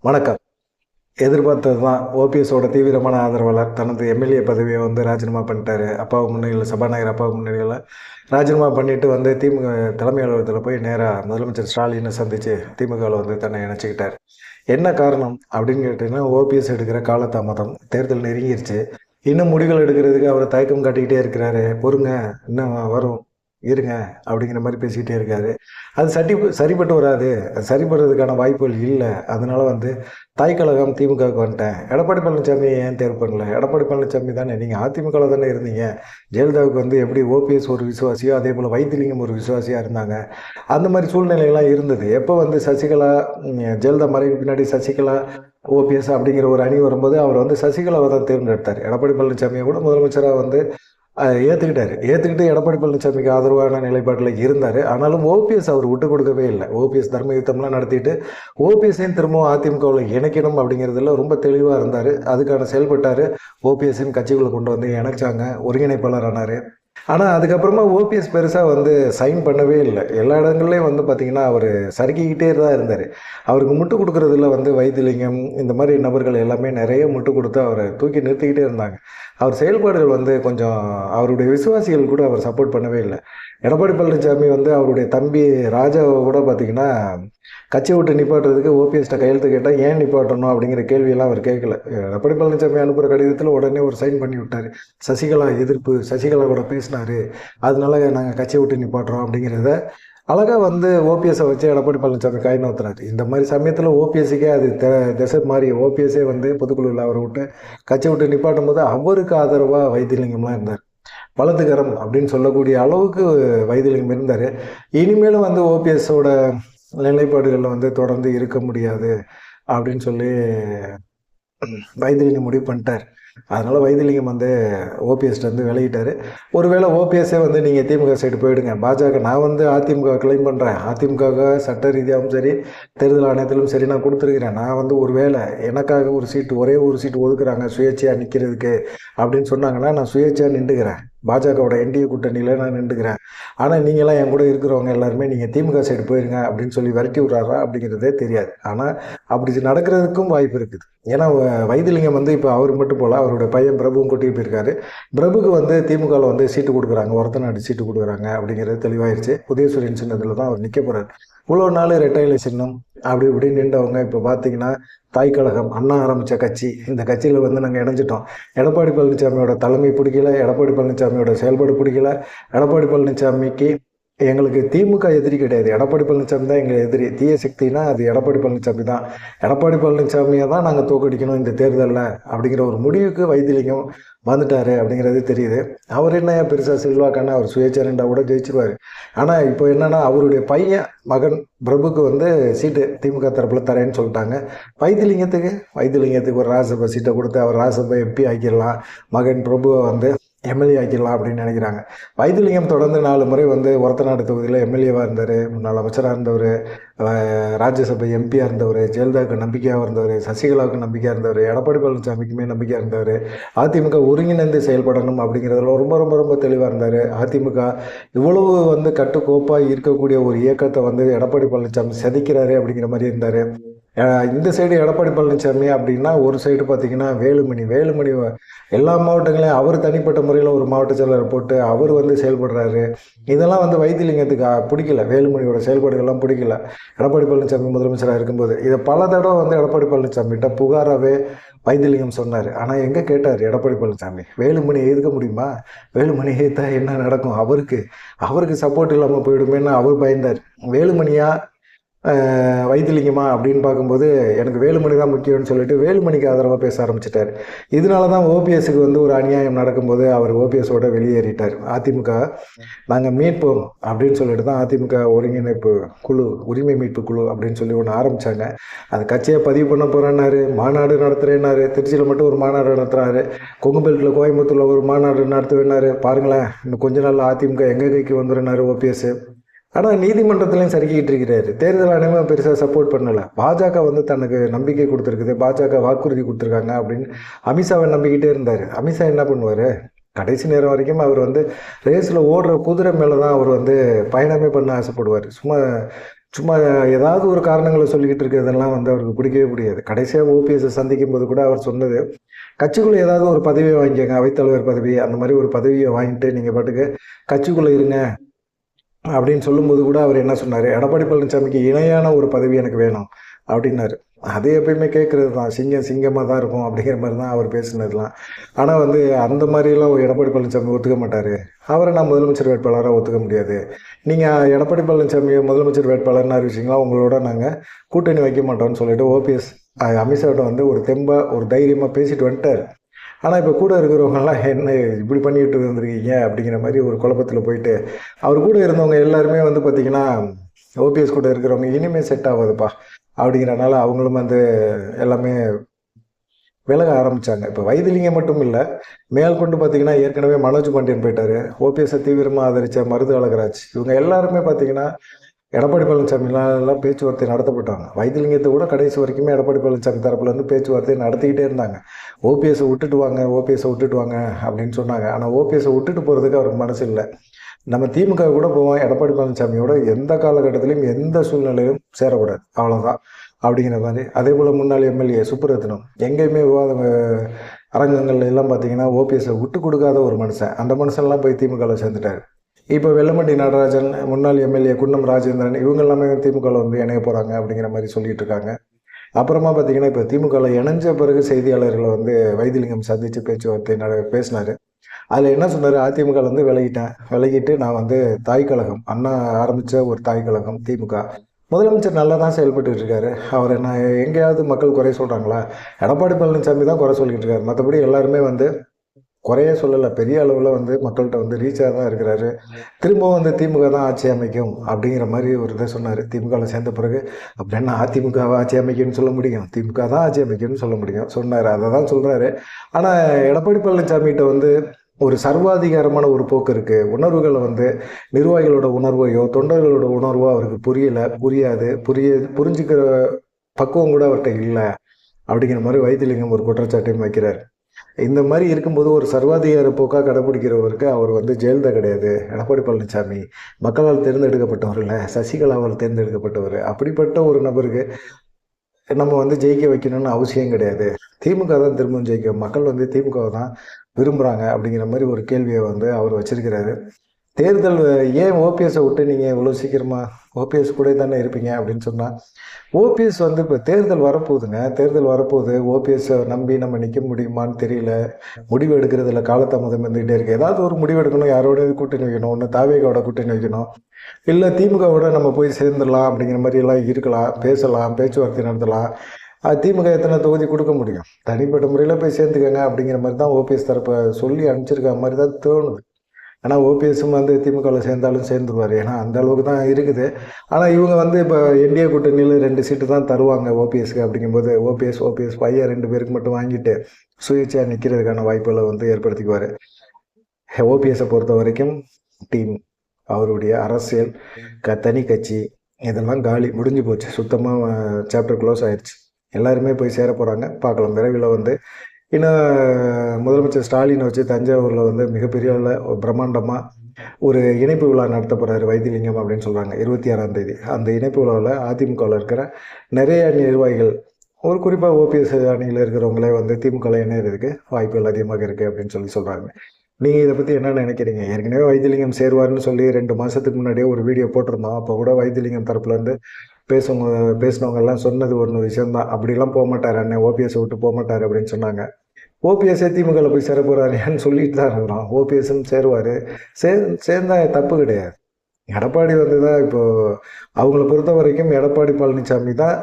வணக்கம். எதிர்பார்த்தது தான். ஓபிஎஸோட தீவிரமான ஆதரவாளர் தனது எம்எல்ஏ பதவியை ராஜினாமா பண்ணிட்டாரு. அப்பா முன்னிலையில் சபாநாயகர் அப்பா முன்னிலையில் ராஜினாமா பண்ணிட்டு திமுக தலைமை அலுவலகத்தில் போய் நேராக முதலமைச்சர் ஸ்டாலினை சந்தித்து திமுகவில் தன்னை இணைச்சிக்கிட்டார். என்ன காரணம் அப்படின்னு கேட்டிங்கன்னா, ஓபிஎஸ் எடுக்கிற காலதாமதம், தேர்தல் நெருங்கிருச்சு. இன்னும் முடிவுகள் எடுக்கிறதுக்கு அவர் தயக்கம் காட்டிக்கிட்டே இருக்கிறாரு. பொறுங்க, இன்னும் வரும், இருங்க அப்படிங்கிற மாதிரி பேசிக்கிட்டே இருக்காரு. அது சரிப்பட்டு வராது. சரிப்படுறதுக்கான வாய்ப்புகள் இல்லை. அதனால தாய்க்கழகம் திமுகவுக்கு வந்துட்டேன். எடப்பாடி பழனிசாமியை ஏன் தேர்வு பண்ணல? எடப்பாடி பழனிசாமி தானே, நீங்கள் அதிமுகவில் தானே இருந்தீங்க. ஜெயலலிதாவுக்கு எப்படி ஓபிஎஸ் ஒரு விசுவாசியோ அதே போல் வைத்திலிங்கம் ஒரு விசுவாசியாக இருந்தாங்க. அந்த மாதிரி சூழ்நிலைகள்லாம் இருந்தது. எப்போ சசிகலா, ஜெயலலிதா மறைவுக்கு பின்னாடி சசிகலா ஓபிஎஸ் அப்படிங்கிற ஒரு அணி வரும்போது அவர் சசிகலாவை தான் தேர்ந்தெடுத்தார். எடப்பாடி பழனிசாமியை கூட முதலமைச்சராக ஏற்றுக்கிட்டு எடப்பாடி பழனிசாமிக்கு ஆதரவான நிலைப்பாட்டில் இருந்தார். ஆனாலும் ஓபிஎஸ் அவர் விட்டு கொடுக்கவே இல்லை. ஓபிஎஸ் தர்ம யுத்தம்லாம் நடத்திட்டு ஓபிஎஸ்ஸையும் திரும்பவும் அதிமுகவில் இணைக்கணும் அப்படிங்கிறதுல ரொம்ப தெளிவாக இருந்தார். அதுக்கான செயல்பட்டார். ஓபிஎஸ்ஸின் கட்சிகளை கொண்டு இணைச்சாங்க, ஒருங்கிணைப்பாளர் ஆனார். ஆனால் அதுக்கப்புறமா ஓபிஎஸ் பெருசாக சைன் பண்ணவே இல்லை. எல்லா இடங்கள்லேயும் பார்த்திங்கன்னா அவர் சறுக்கிக்கிட்டே தான் இருந்தார். அவருக்கு முட்டு கொடுக்குறதுல வைத்திலிங்கம் இந்த மாதிரி நபர்கள் எல்லாமே நிறைய முட்டு கொடுத்து அவரை தூக்கி நிறுத்திக்கிட்டே இருந்தாங்க. அவர் செயல்பாடுகள் கொஞ்சம் அவருடைய விசுவாசிகள் கூட அவர் சப்போர்ட் பண்ணவே இல்லை. எடப்பாடி பழனிசாமி அவருடைய தம்பி ராஜாவை கூட பார்த்திங்கன்னா கட்சி விட்டு நிப்பாட்டுறதுக்கு ஓபிஎஸ்ட்ட கையெழுத்து கேட்டால் ஏன் நிப்பாட்டணும் அப்படிங்கிற கேள்வியெல்லாம் அவர் கேட்கல. எடப்பாடி பழனிசாமி அனுப்புகிற கடிதத்தில் உடனே ஒரு சைன் பண்ணி விட்டார். சசிகலா எதிர்ப்பு, சசிகலா கூட பேசினார், அதனால நாங்கள் கட்சியை விட்டு நிப்பாட்டுறோம் அப்படிங்கிறத அழகாக ஓபிஎஸ்ஸை வச்சு எடப்பாடி பழனிசாமி காய் நோத்துறாரு. இந்த மாதிரி சமயத்தில் ஓபிஎஸ்ஸுக்கே அது திசை மாதிரி ஓபிஎஸ்ஸே பொதுக்குழுவில் அவரை விட்டு கட்சியை விட்டு நிப்பாட்டும் போது அவருக்கு ஆதரவாக வைத்திலிங்கம்லாம் இருந்தார். வலதுகரம் அப்படின்னு சொல்லக்கூடிய அளவுக்கு வைத்திலிங்கம் இருந்தார். இனிமேலும் ஓபிஎஸோட நிலைப்பாடுகளில் தொடர்ந்து இருக்க முடியாது அப்படின்னு சொல்லி வைத்திலிங்கம் முடிவு பண்ணிட்டார். அதனால் வைத்திலிங்கம் ஓபிஎஸ்ட்டு விலகிட்டார். ஒருவேளை ஓபிஎஸ்ஸே நீங்கள் திமுக சைடு போயிடுங்க, பாஜக நான் அதிமுக கிளைம் பண்ணுறேன், அதிமுக சட்ட ரீதியாகவும் சரி தேர்தல் ஆணையத்திலும் சரி நான் கொடுத்துருக்கிறேன், நான் ஒருவேளை எனக்காக ஒரு சீட்டு, ஒரே ஒரு சீட்டு ஒதுக்குறாங்க சுயேட்சையாக நிற்கிறதுக்கு அப்படின்னு சொன்னாங்கன்னா நான் சுயேட்சையாக நின்றுக்கிறேன், பாஜகவோட என்டிஏ கூட்டணியில் நான் நின்றுக்கிறேன், ஆனால் நீங்களாம் என் கூட இருக்கிறவங்க எல்லாருமே நீங்கள் திமுக சைடு போயிருங்க அப்படின்னு சொல்லி விரட்டி விட்றாரா அப்படிங்கிறதே தெரியாது. ஆனால் அப்படி நடக்கிறதுக்கும் வாய்ப்பு இருக்குது. ஏன்னா வைத்திலிங்கம் இப்போ அவர் மட்டும் போல் அவருடைய பையன் பிரபுவும் கொட்டி போயிருக்காரு. பிரபுக்கு திமுகவில் சீட்டு கொடுக்குறாங்க, ஒருத்தநாடு சீட்டு கொடுக்குறாங்க அப்படிங்கிறது தெளிவாயிருச்சு. உதயசூரியன் சின்னத்தில் தான் அவர் நிற்க போகிறார். இவ்வளோ நாள் ரெட்டையிலை சின்னம் அப்படி இப்படி நின்றவங்க இப்போ பார்த்தீங்கன்னா தாய்க்கழகம், அண்ணா ஆரம்பித்த கட்சி, இந்த கட்சியில் நாங்கள் இணைஞ்சிட்டோம். எடப்பாடி பழனிசாமியோட தலைமை பிடிக்கல, எடப்பாடி பழனிசாமியோட செயல்பாடு பிடிக்கல. எடப்பாடி பழனிசாமிக்கு எங்களுக்கு திமுக எதிரி கிடையாது, எடப்பாடி பழனிசாமி தான் எங்கள் எதிரி. தீய சக்தினா அது எடப்பாடி பழனிசாமி தான். எடப்பாடி பழனிசாமியை தான் நாங்கள் தோக்கடிக்கணும் இந்த தேர்தலில் அப்படிங்கிற ஒரு முடிவுக்கு வைத்திலிங்கம் வந்துட்டார் அப்படிங்கிறது தெரியுது. அவர் என்ன பெருசாக செல்வாக்கான அவர் சுயேச்சரண்டா கூட ஜெயிச்சிருவார். ஆனால் இப்போ என்னென்னா அவருடைய பையன் மகன் பிரபுக்கு சீட்டு திமுக தரப்பில் தரேன்னு சொல்லிட்டாங்க. வைத்திலிங்கத்துக்கு ஒரு ராஜ்யசபா சீட்டை கொடுத்து அவர் ராஜ்யசபா எம்பி ஆக்கிடலாம், மகன் பிரபுவை எம்எல்ஏ ஆக்கிடலாம் அப்படின்னு நினைக்கிறாங்க. வைத்திலிங்கம் தொடர்ந்து 4 முறை ஒரத்தநாடு தொகுதியில் எம்எல்ஏவாக இருந்தார், முன்னாள் அமைச்சராக இருந்தவர், ராஜ்யசபா எம்பியாக இருந்தவர், ஜெயலலிதாவுக்கு நம்பிக்கையாக இருந்தவர், சசிகலாவுக்கு நம்பிக்கையாக இருந்தவர், எடப்பாடி பழனிசாமிக்குமே நம்பிக்கையாக இருந்தவர். அதிமுக ஒருங்கிணைந்து செயல்படணும் அப்படிங்கிறதுல ரொம்ப ரொம்ப ரொம்ப தெளிவாக இருந்தார். அதிமுக இவ்வளவு கட்டுக்கோப்பாக இருக்கக்கூடிய ஒரு இயக்கத்தை எடப்பாடி பழனிசாமி செதைக்கிறாரு அப்படிங்கிற மாதிரி இருந்தார். இந்த சைடு எடப்பாடி பழனிசாமி அப்படின்னா ஒரு சைடு பார்த்திங்கன்னா வேலுமணி எல்லா மாவட்டங்களையும் அவர் தனிப்பட்ட முறையில் ஒரு மாவட்ட செயலர் போட்டு அவர் செயல்படுறாரு. இதெல்லாம் வைத்திலிங்கத்துக்கு பிடிக்கல, வேலுமணியோட செயல்பாடுகள்லாம் பிடிக்கல எடப்பாடி பழனிசாமி முதலமைச்சராக இருக்கும்போது. இதை பல தடவை எடப்பாடி பழனிசாமிகிட்ட புகாராகவே வைத்திலிங்கம் சொன்னார். ஆனால் எங்கே கேட்டார் எடப்பாடி பழனிசாமி? வேலுமணி எதிர்க்க முடியுமா? வேலுமணி எதிர்த்தா என்ன நடக்கும்? அவருக்கு சப்போர்ட் இல்லாமல் போயிடுமேன்னு அவர் பயந்தார். வேலுமணியா வைத்திலிங்கமா அப்படின்னு பார்க்கும்போது எனக்கு வேலுமணி தான் முக்கியம்னு சொல்லிட்டு வேலுமணிக்கு ஆதரவாக பேச ஆரம்பிச்சிட்டார். இதனால தான் ஓபிஎஸ்க்கு ஒரு அநியாயம் நடக்கும்போது அவர் ஓபிஎஸோட வெளியேறிட்டார். அதிமுக நாங்கள் மீட்போம் அப்படின்னு சொல்லிட்டு தான் அதிமுக ஒருங்கிணைப்பு குழு, உரிமை மீட்பு குழு அப்படின்னு சொல்லி ஒன்று ஆரம்பித்தாங்க. அது கட்சியை பதிவு பண்ண போகிறேன்னாரு, மாநாடு நடத்துகிறேன்னாரு, திருச்சியில் மட்டும் ஒரு மாநாடு நடத்துகிறாரு, கொங்குபேட்டில் கோயம்புத்தூரில் ஒரு மாநாடு நடத்துவேன்னாரு. பாருங்களேன், இன்னும் கொஞ்ச நாள் அதிமுக எங்கள் கைக்கு வந்துடுனாரு ஓபிஎஸ். ஆனால் நீதிமன்றத்துலையும் சறுக்கிட்டு இருக்கிறாரு. தேர்தல் ஆணையமும் பெருசாக சப்போர்ட் பண்ணலை. பாஜக தனக்கு நம்பிக்கை கொடுத்துருக்குது, பாஜக வாக்குறுதி கொடுத்துருக்காங்க அப்படின்னு அமித்ஷாவை நம்பிக்கிட்டே இருந்தார். அமித்ஷா என்ன பண்ணுவார்? கடைசி நேரம் வரைக்கும் அவர் ரேஸில் ஓடுற குதிரை மேலே தான் அவர் பயணமே பண்ண ஆசைப்படுவார். சும்மா சும்மா ஏதாவது ஒரு காரணங்களை சொல்லிக்கிட்டு இருக்கிறதெல்லாம் வந்து அவருக்கு பிடிக்கவே முடியாது. கடைசியாக ஓபிஎஸ்ஸை சந்திக்கும் போது கூட அவர் சொன்னது, கட்சிக்குள்ளே ஏதாவது ஒரு பதவியை வாங்கிக்கோங்க, அவைத்தலைவர் பதவி அந்த மாதிரி ஒரு பதவியை வாங்கிட்டு நீங்கள் பாட்டுக்கு கட்சிக்குள்ளே இருங்க அப்படின்னு சொல்லும்போது கூட அவர் என்ன சொன்னார், எடப்பாடி பழனிசாமிக்கு இணையான ஒரு பதவி எனக்கு வேணும் அப்படின்னாரு. அது எப்பயுமே கேட்குறது தான், சிங்கம் சிங்கமாக தான் இருக்கும் அப்படிங்கிற மாதிரி தான் அவர் பேசுனதுலாம். ஆனால் வந்து அந்த மாதிரிலாம் எடப்பாடி பழனிசாமி ஒத்துக்க மாட்டார். அவரை நான் முதலமைச்சர் வேட்பாளராக ஒத்துக்க முடியாது. நீங்கள் எடப்பாடி பழனிசாமியை முதலமைச்சர் வேட்பாளர்னு அறிவிச்சிங்களா, உங்களோட நாங்கள் கூட்டணி வைக்க மாட்டோம்னு சொல்லிட்டு ஓபிஎஸ் அமித்ஷாட்ட வந்து ஒரு தெம்பாக ஒரு தைரியமாக பேசிட்டு வந்துட்டார். ஆனால் இப்போ கூட இருக்கிறவங்கலாம் என்ன இப்படி பண்ணிட்டு வந்துருக்கீங்க அப்படிங்கிற மாதிரி ஒரு குழப்பத்தில் போயிட்டு, அவர் கூட இருந்தவங்க எல்லாருமே வந்து பார்த்திங்கன்னா ஓபிஎஸ் கூட இருக்கிறவங்க இனிமேல் செட் ஆகாதுப்பா அப்படிங்கிறனால அவங்களும் வந்து எல்லாமே விலக ஆரம்பித்தாங்க. இப்போ வைத்திலிங்கம் மட்டும் இல்லை, மேல் கொண்டு பார்த்திங்கன்னா ஏற்கனவே மனோஜ் பாண்டியன் போயிட்டார். ஓபிஎஸ்ஸை தீவிரமாக ஆதரித்த மருது அழகராஜ், இவங்க எல்லாருமே பார்த்திங்கன்னா எடப்பாடி பழனிசாமிலாம் பேச்சுவார்த்தை நடத்தப்பட்டாங்க. வைத்திலிங்கத்தை கூட கடைசி வரைக்குமே எடப்பாடி பழனிசாமி தரப்புலேருந்து பேச்சுவார்த்தை நடத்திக்கிட்டே இருந்தாங்க. ஓபிஎஸ்ஸை விட்டுட்டு வாங்க, ஓபிஎஸ்ஸை விட்டுட்டு வாங்க அப்படின்னு சொன்னாங்க. ஆனால் ஓபிஎஸ்ஸை விட்டுட்டு போகிறதுக்கு அவருக்கு மனசு இல்லை. நம்ம திமுக கூட போவோம், எடப்பாடி பழனிசாமியோட எந்த காலகட்டத்திலையும் எந்த சூழ்நிலையிலும் சேரக்கூடாது, அவ்வளோதான் அப்படிங்கிற மாதிரி. அதே போல் முன்னாள் எம்எல்ஏ சுப்புரத்னம் எங்கேயுமே விவாத அரங்கங்கள்ல எல்லாம் பார்த்தீங்கன்னா ஓபிஎஸ்ஸை விட்டு கொடுக்காத ஒரு மனுஷன். அந்த மனுஷன்லாம் போய் திமுகவில் சேர்ந்துட்டார். இப்போ வெல்லமண்டி நடராஜன், முன்னாள் எம்எல்ஏ குன்னம் ராஜேந்திரன், இவங்க எல்லாமே திமுகவில் வந்து இணைய போகிறாங்க அப்படிங்கிற மாதிரி சொல்லிட்டு இருக்காங்க. அப்புறமா பார்த்தீங்கன்னா இப்போ திமுகவில் இணைஞ்ச பிறகு செய்தியாளர்களை வந்து வைத்திலிங்கம் சந்தித்து பேச்சுவார்த்தை பேசினார். அதில் என்ன சொன்னார், அதிமுகலேருந்து விலகிட்டு நான் வந்து தாய் கழகம், அண்ணா ஆரம்பித்த ஒரு தாய் கழகம் திமுக. முதலமைச்சர் நல்லா தான் செயல்பட்டு இருக்காரு. அவர் என்ன எங்கேயாவது மக்கள் குறை சொல்கிறாங்களா? எடப்பாடி பழனிசாமி தான் குறை சொல்லிக்கிட்டு இருக்காரு. மற்றபடி எல்லாருமே வந்து குறைய சொல்லலை, பெரிய அளவில் வந்து மக்கள்கிட்ட வந்து ரீச்சாக தான் இருக்கிறாரு. திரும்பவும் வந்து திமுக தான் ஆட்சி அமைக்கும் அப்படிங்கிற மாதிரி ஒரு இதை சொன்னார். திமுகவில் சேர்ந்த பிறகு அப்படின்னா அதிமுகவை ஆட்சி அமைக்கும்னு சொல்ல முடியும், திமுக தான் ஆட்சி அமைக்கும்னு சொல்ல முடியும் சொன்னார். அதை தான் சொல்கிறாரு. ஆனால் எடப்பாடி பழனிசாமிகிட்ட வந்து ஒரு சர்வாதிகாரமான ஒரு போக்கு இருக்குது. உணர்வுகளை வந்து நிர்வாகிகளோட உணர்வையோ தொண்டர்களோட உணர்வோ அவருக்கு புரிஞ்சுக்கிற பக்குவம் கூட அவர்கிட்ட இல்லை அப்படிங்கிற மாதிரி வைத்திலிங்கம் ஒரு குற்றச்சாட்டையும் வைக்கிறார். இந்த மாதிரி இருக்கும்போது ஒரு சர்வாதிகார போக்காக கடைப்பிடிக்கிறவருக்கு அவர் வந்து ஜெயலலிதா கிடையாது, எடப்பாடி பழனிசாமி மக்களால் தேர்ந்தெடுக்கப்பட்டவர் இல்லை, சசிகலாவால் தேர்ந்தெடுக்கப்பட்டவர். அப்படிப்பட்ட ஒரு நபருக்கு நம்ம வந்து ஜெயிக்க வைக்கணும்னு அவசியம் கிடையாது. திமுக தான் திரும்பவும் ஜெயிக்கும், மக்கள் வந்து திமுகவை தான் விரும்புகிறாங்க அப்படிங்கிற மாதிரி ஒரு கேள்வியை வந்து அவர் வச்சிருக்கிறாரு. தேர்தல் ஏன் ஓபிஎஸ்ஸை விட்டு நீங்கள் இவ்வளோ சீக்கிரமாக ஓபிஎஸ் கூட தானே இருப்பீங்க அப்படின்னு சொன்னால், ஓபிஎஸ் வந்து இப்போ தேர்தல் வரப்போகுது. ஓபிஎஸ்ஸை நம்பி நம்ம நிற்க முடியுமான்னு தெரியல. முடிவு எடுக்கிறதுல காலதாமதம் வந்துகிட்டே இருக்குது. ஏதாவது ஒரு முடிவு எடுக்கணும், யாரோட கூட்டணி வைக்கணும், ஒன்று தாவேகாவோட கூட்டணி வைக்கணும், இல்லை திமுகவோட நம்ம போய் சேர்ந்துடலாம் அப்படிங்கிற மாதிரியெல்லாம் இருக்கலாம், பேசலாம், பேச்சுவார்த்தை நடத்தலாம். திமுக எத்தனை தொகுதி கொடுக்க முடியும்? தனிப்பட்ட முறையில் போய் சேர்ந்துக்கங்க அப்படிங்கிற மாதிரி தான் ஓபிஎஸ் தரப்பை சொல்லி அனுப்பிச்சிருக்க மாதிரி தான் தோணுது. ஆனால் ஓபிஎஸும் வந்து திமுகவில் சேர்ந்தாலும் சேர்ந்துருவார், ஏன்னா அந்த அளவுக்கு தான் இருக்குது. ஆனால் இவங்க வந்து இப்போ என்டிஏ கூட்டணியில் 2 சீட்டு தான் தருவாங்க ஓபிஎஸ்க்கு. அப்படிங்கும்போது ஓபிஎஸ் பையன் 2 பேருக்கு மட்டும் வாங்கிட்டு சுயேட்சையாக நிற்கிறதுக்கான வாய்ப்புகளை வந்து ஏற்படுத்திக்குவார். ஓபிஎஸை பொறுத்த வரைக்கும் டீம், அவருடைய அரசியல், தனி கட்சி இதெல்லாம் காலி, முடிஞ்சு போச்சு, சுத்தமாக சாப்டர் க்ளோஸ் ஆயிடுச்சு. எல்லாருமே போய் சேர போகிறாங்க, பார்க்கலாம். விரைவில் வந்து இன்னும் முதலமைச்சர் ஸ்டாலினை வச்சு தஞ்சாவூரில் வந்து மிகப்பெரிய பிரம்மாண்டமாக ஒரு இணைப்பு விழா நடத்த போகிறாரு வைத்திலிங்கம் அப்படின்னு சொல்கிறாங்க, 26ஆம் தேதி. அந்த இணைப்பு விழாவில் அதிமுகவில் இருக்கிற நிறைய நிர்வாகிகள், ஒரு குறிப்பாக ஓபிஎஸ் அணியில் இருக்கிறவங்களே வந்து திமுகவில் இணையிறதுக்கு வாய்ப்புகள் அதிகமாக இருக்குது அப்படின்னு சொல்கிறாங்க. நீங்கள் இதை பற்றி என்ன நினைக்கிறீங்க? ஏற்கனவே வைத்திலிங்கம் சேருவார்னு சொல்லி 2 மாதத்துக்கு முன்னாடியே ஒரு வீடியோ போட்டிருந்தோம். அப்போ கூட வைத்திலிங்கம் தரப்புலேருந்து பேசினவங்க எல்லாம் சொன்னது ஒரு விஷயம்தான், அப்படிலாம் போக மாட்டார் அண்ணன், ஓபிஎஸ்ஸை விட்டு போக மாட்டார் அப்படின்னு சொன்னாங்க. ஓபிஎஸ்ஸே திமுகவில் போய் சேர போகிறாருன்னு சொல்லிட்டு தான் இருக்கிறோம். ஓபிஎஸ்ஸும் சேருவார், சேர்ந்தால் தப்பு கிடையாது. எடப்பாடி வந்து தான் இப்போது அவங்கள பொறுத்த வரைக்கும் எடப்பாடி பழனிசாமி தான்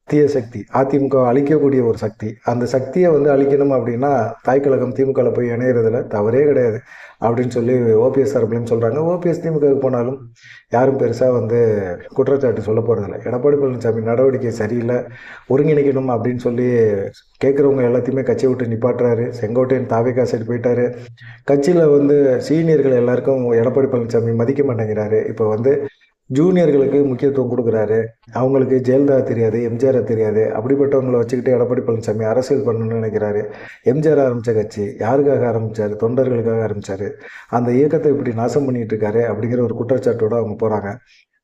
தீய சக்தி, அதிமுக அழிக்கக்கூடிய ஒரு சக்தி. அந்த சக்தியை வந்து அழிக்கணும் அப்படின்னா தாய் கழகம் திமுகவில் போய் இணையிறதுல தவறே கிடையாது அப்படின்னு சொல்லி ஓபிஎஸ் தரப்புலையும் சொல்கிறாங்க. ஓபிஎஸ் திமுகவுக்கு போனாலும் யாரும் பெருசாக வந்து குற்றச்சாட்டு சொல்ல போகிறதில்ல. எடப்பாடி பழனிசாமி நடவடிக்கை சரியில்லை, ஒருங்கிணைக்கணும் அப்படின்னு சொல்லி கேட்குறவங்க எல்லாத்தையுமே கட்சியை விட்டு நிப்பாட்டுறாரு. செங்கோட்டையன் தாவேகா சைடு போயிட்டாரு. கட்சியில் வந்து சீனியர்கள் எல்லாருக்கும் எடப்பாடி பழனிசாமி மதிக்க மாட்டேங்கிறாரு. இப்போ வந்து ஜூனியர்களுக்கு முக்கியத்துவம் கொடுக்குறாரு. அவங்களுக்கு ஜெயலலிதா தெரியாது, எம்ஜிஆர் தெரியாது. அப்படிப்பட்டவங்களை வச்சுக்கிட்டு எடப்பாடி பழனிசாமி அரசியல் பண்ணணும்னு நினைக்கிறாரு. எம்ஜிஆர் ஆரம்பித்த கட்சி யாருக்காக ஆரம்பித்தார்? தொண்டர்களுக்காக ஆரம்பித்தார். அந்த இயக்கத்தை இப்படி நாசம் பண்ணிகிட்டு இருக்காரு அப்படிங்கிற ஒரு குற்றச்சாட்டோடு அவங்க போகிறாங்க.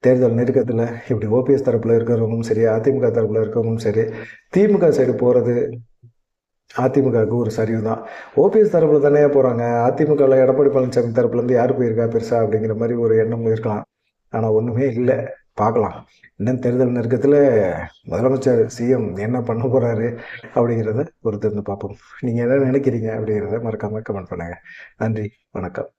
தேர்தல் நெருக்கத்தில் இப்படி ஓபிஎஸ் தரப்பில் இருக்கிறவங்களும் சரி, அதிமுக தரப்பில் இருக்கிறவங்களும் சரி, திமுக சைடு போகிறது அதிமுகவுக்கு ஒரு சரிவு தான். ஓபிஎஸ் தரப்பில் தானே போகிறாங்க. அதிமுகவில் எடப்பாடி பழனிசாமி தரப்புலேருந்து யார் போயிருக்கா பெருசா அப்படிங்கிற மாதிரி ஒரு எண்ணம் இருக்கலாம். ஆனால் ஒன்றுமே இல்லை. பார்க்கலாம். இன்னும் தேர்தல் நெருக்கத்தில் முதலமைச்சர் சிஎம் என்ன பண்ண போகிறாரு அப்படிங்கிறத பொறுத்திருந்து பார்ப்போம். நீங்கள் என்ன நினைக்கிறீங்க அப்படிங்கிறத மறக்காமல் கமெண்ட் பண்ணுங்கள். நன்றி, வணக்கம்.